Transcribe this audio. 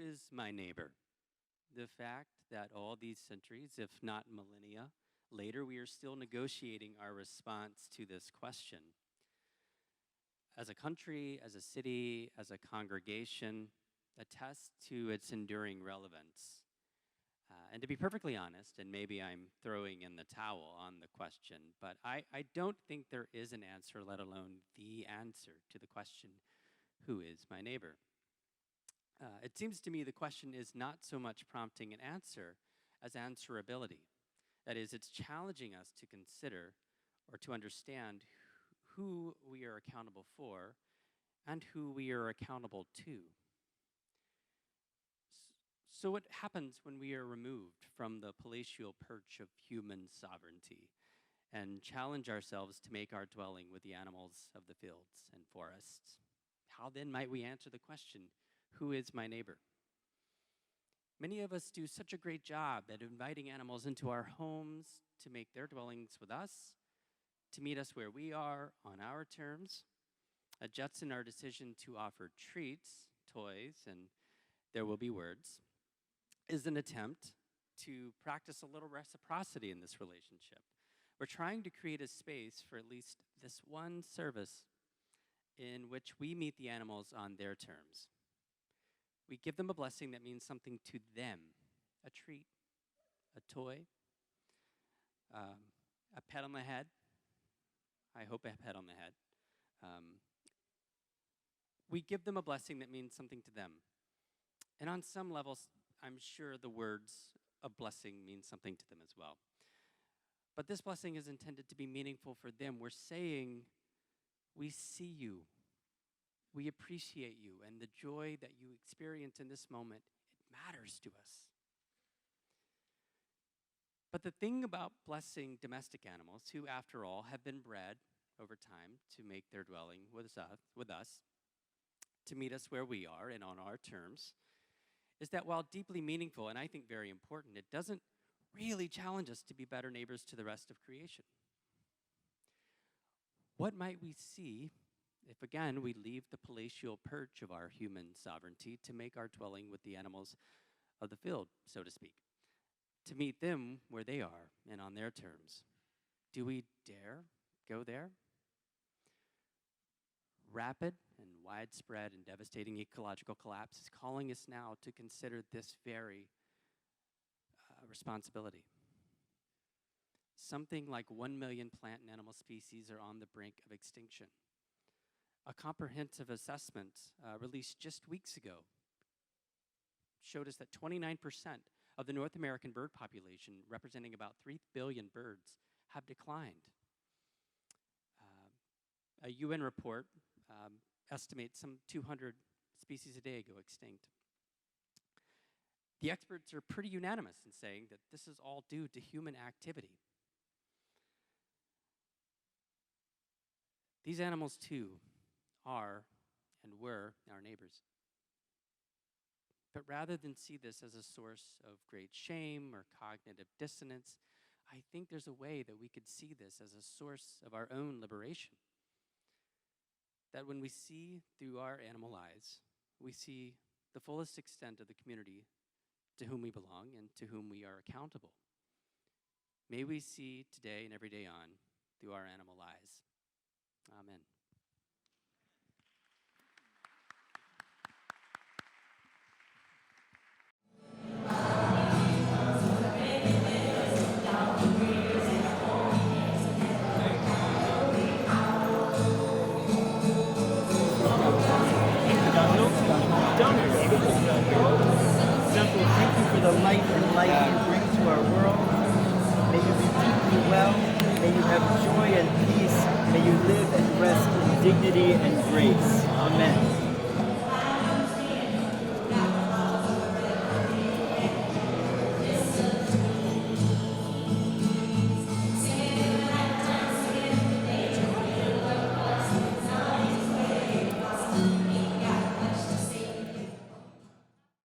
is my neighbor? The fact that all these centuries, if not millennia, later we are still negotiating our response to this question. As a country, as a city, as a congregation, attests to its enduring relevance. And to be perfectly honest, and maybe I'm throwing in the towel on the question, but I don't think there is an answer, let alone the answer to the question, who is my neighbor? It seems to me the question is not so much prompting an answer as answerability. That is, it's challenging us to consider or to understand who we are accountable for and who we are accountable to. So what happens when we are removed from the palatial perch of human sovereignty and challenge ourselves to make our dwelling with the animals of the fields and forests? How then might we answer the question, who is my neighbor? Many of us do such a great job at inviting animals into our homes to make their dwellings with us, to meet us where we are on our terms. At Judson, our decision to offer treats, toys, and there will be words, is an attempt to practice a little reciprocity in this relationship. We're trying to create a space for at least this one service in which we meet the animals on their terms. We give them a blessing that means something to them, a treat, a toy, a pet on the head. I hope a pet on the head. We give them a blessing that means something to them. And on some levels, I'm sure the words of blessing mean something to them as well. But this blessing is intended to be meaningful for them. We're saying, we see you. We appreciate you, and the joy that you experience in this moment, it matters to us. But the thing about blessing domestic animals, who after all have been bred over time to make their dwelling with us, to meet us where we are and on our terms, is that while deeply meaningful and I think very important, it doesn't really challenge us to be better neighbors to the rest of creation. What might we see if, again, we leave the palatial perch of our human sovereignty to make our dwelling with the animals of the field, so to speak, to meet them where they are and on their terms? Do we dare go there? Rapid and widespread and devastating ecological collapse is calling us now to consider this very responsibility. Something like 1 million plant and animal species are on the brink of extinction. A comprehensive assessment released just weeks ago showed us that 29% of the North American bird population, representing about 3 billion birds, have declined. A UN report estimates some 200 species a day go extinct. The experts are pretty unanimous in saying that this is all due to human activity. These animals, too, are and were our neighbors. But rather than see this as a source of great shame or cognitive dissonance, I think there's a way that we could see this as a source of our own liberation. That when we see through our animal eyes, we see the fullest extent of the community to whom we belong and to whom we are accountable. May we see today and every day on through our animal eyes. Amen. Thank you for the light and life you bring to our world. May you be deeply well. May you have joy and peace. May you live and rest in dignity and grace. Amen.